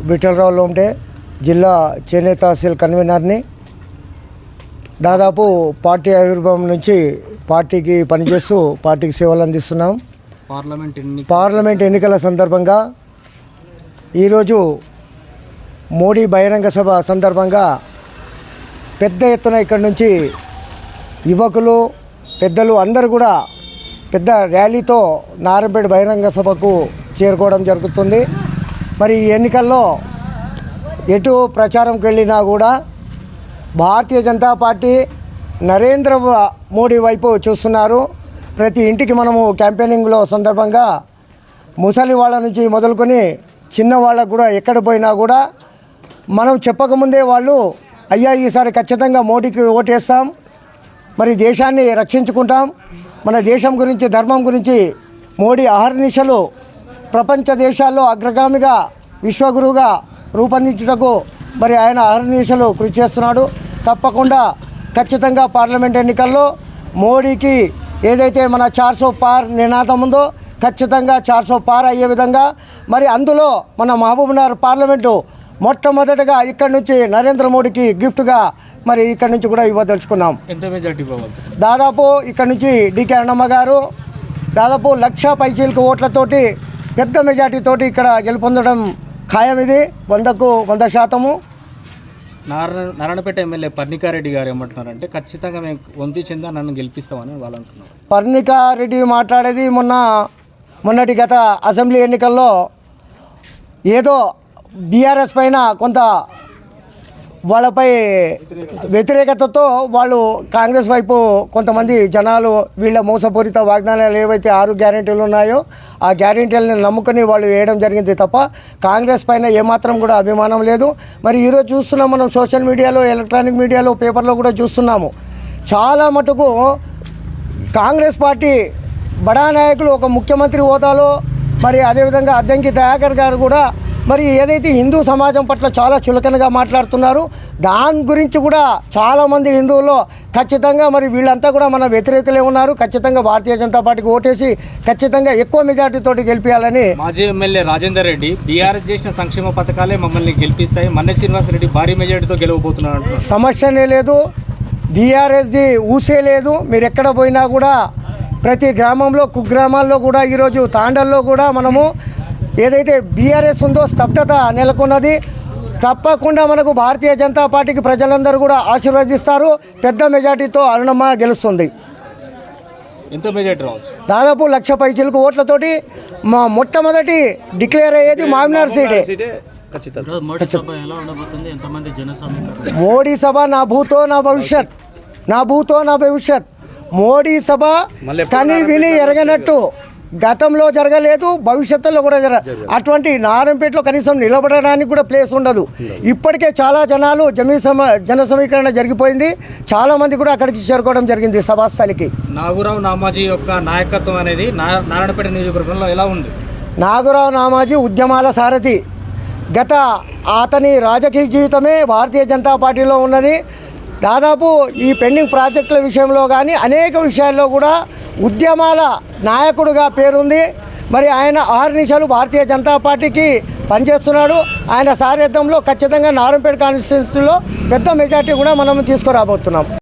విఠలరావు లోంటే జిల్లా చేనేత సెల్ కన్వీనర్ని. దాదాపు పార్టీ ఆవిర్భావం నుంచి పార్టీకి పనిచేస్తూ పార్టీకి సేవలు అందిస్తున్నాం. పార్లమెంట్ ఎన్నికల సందర్భంగా ఈరోజు మోడీ బహిరంగ సభ సందర్భంగా పెద్ద ఎత్తున ఇక్కడి నుంచి యువకులు పెద్దలు అందరూ కూడా పెద్ద ర్యాలీతో నారాయణపేట బహిరంగ సభకు చేరుకోవడం జరుగుతుంది. మరి ఈ ఎన్నికల్లో ఎటు ప్రచారంకి వెళ్ళినా కూడా భారతీయ జనతా పార్టీ నరేంద్ర మోడీ వైపు చూస్తున్నారు. ప్రతి ఇంటికి మనము క్యాంపెయినింగ్లో సందర్భంగా ముసలి వాళ్ళ నుంచి మొదలుకొని చిన్నవాళ్ళకు కూడా ఎక్కడ పోయినా కూడా మనం చెప్పకముందే వాళ్ళు అయ్యా ఈసారి ఖచ్చితంగా మోడీకి ఓటేస్తాం, మరి దేశాన్ని రక్షించుకుంటాం, మన దేశం గురించి ధర్మం గురించి మోడీ అహర్నిశలు ప్రపంచ దేశాల్లో అగ్రగామిగా విశ్వగురువుగా రూపొందించుటకు మరి ఆయన అహర్నిశలు కృషి చేస్తున్నాడు. తప్పకుండా ఖచ్చితంగా పార్లమెంట్ ఎన్నికల్లో మోడీకి ఏదైతే మన 400 పార్ నినాదం ఉందో ఖచ్చితంగా 400 పార్ అయ్యే విధంగా మరి అందులో మన మహబూబ్నగర్ పార్లమెంటు మొట్టమొదటిగా ఇక్కడి నుంచి నరేంద్ర మోడీకి గిఫ్ట్గా మరి ఇక్కడి నుంచి కూడా ఇవ్వదలుచుకున్నాం. ఎంత మెజార్టీ పోవాలి? దాదాపు ఇక్కడ నుంచి డికే అన్నమ్మ గారు దాదాపు 1,00,000 పైచీలకు ఓట్లతోటి పెద్ద మెజార్టీతోటి ఇక్కడ గెలుపొందడం ఖాయం. ఇది 100కు 100%. నారాయణపేట ఎమ్మెల్యే పర్ణికారెడ్డి గారు ఏమంటున్నారంటే ఖచ్చితంగా మేము వంతు చెందా నన్ను గెలిపిస్తామని వాళ్ళు అంటున్నారు. పర్ణికారెడ్డి మాట్లాడేది మొన్నటి గత అసెంబ్లీ ఎన్నికల్లో ఏదో బీఆర్ఎస్ పైన కొంత వాళ్ళపై వ్యతిరేకతతో వాళ్ళు కాంగ్రెస్ వైపు కొంతమంది జనాలు వీళ్ళ మోసపూరిత వాగ్దానాలు ఏవైతే 6 గ్యారెంటీలు ఉన్నాయో ఆ గ్యారెంటీలను నమ్ముకొని వాళ్ళు వేయడం జరిగింది తప్ప కాంగ్రెస్ పైన ఏమాత్రం కూడా అభిమానం లేదు. మరి ఈరోజు చూస్తున్నాం మనం సోషల్ మీడియాలో, ఎలక్ట్రానిక్ మీడియాలో, పేపర్లో కూడా చూస్తున్నాము. చాలా మటుకు కాంగ్రెస్ పార్టీ బడా నాయకులు ఒక ముఖ్యమంత్రి హోదాలో మరి అదేవిధంగా అద్దంకి దయాకర్ గారు కూడా మరి ఏదైతే హిందూ సమాజం పట్ల చాలా చులకనగా మాట్లాడుతున్నారు దాని గురించి కూడా చాలామంది హిందువుల్లో ఖచ్చితంగా మరి వీళ్ళంతా కూడా మన వ్యతిరేకులే ఉన్నారు. ఖచ్చితంగా భారతీయ జనతా పార్టీకి ఓటేసి ఖచ్చితంగా ఎక్కువ మెజార్టీతోటి గెలిపించాలని మాజీ ఎమ్మెల్యే రాజేందర్ రెడ్డి బీఆర్ఎస్ చేసిన సంక్షేమ పథకాలే మమ్మల్ని గెలిపిస్తాయి, మన్నె శ్రీనివాసరెడ్డి భారీ మెజార్టీతో గెలవబోతున్నారు. సమస్యనే లేదు, బీఆర్ఎస్ది ఊసే లేదు. మీరు ఎక్కడ పోయినా కూడా ప్రతి గ్రామంలో కుగ్రామాల్లో కూడా ఈరోజు తాండల్లో కూడా మనము ఏదైతే బీఆర్ఎస్ ఉందో స్తబ్దత నెలకొన్నది. తప్పకుండా మనకు భారతీయ జనతా పార్టీకి ప్రజలందరూ కూడా ఆశీర్వదిస్తారు. పెద్ద మెజార్టీతో అరుణమ్మ గెలుస్తుంది. ఎంత మెజార్టీ రావచ్చు? దాదాపు 1,00,000 పైచీలకు ఓట్లతోటి మొట్టమొదటి డిక్లేర్ అయ్యేది మహబూబ్నగర్ సీటే. మోడీ సభ నా భూతో నా భవిష్యత్, నా భూతో నా భవిష్యత్. మోడీ సభ కని విని ఎరగనట్టు గతంలో జరగలేదు, భవిష్యత్తులో కూడా అటువంటి నారాయణపేటలో కనీసం నిలబడడానికి కూడా ప్లేస్ ఉండదు. ఇప్పటికే చాలా జనాలు జన సమీకరణ జరిగిపోయింది, చాలామంది కూడా అక్కడికి చేరుకోవడం జరిగింది సభాస్థలికి. నాగూరావు నామాజీ యొక్క నాయకత్వం అనేది నారాయణపేట నియోజకవర్గంలో ఎలా ఉంది? నాగూరావు నామాజీ ఉద్యమాల సారథి. గత అతని రాజకీయ జీవితమే భారతీయ జనతా పార్టీలో ఉన్నది. దాదాపు ఈ పెండింగ్ ప్రాజెక్టుల విషయంలో కానీ అనేక విషయాల్లో కూడా ఉద్యమాల నాయకుడిగా పేరుంది. మరి ఆయన అహర్నిశలు భారతీయ జనతా పార్టీకి పనిచేస్తున్నాడు. ఆయన సారథ్యంలో ఖచ్చితంగా నారాయణపేట కాన్స్టిట్యున్సీలో పెద్ద మెజార్టీ కూడా మనం తీసుకురాబోతున్నాం.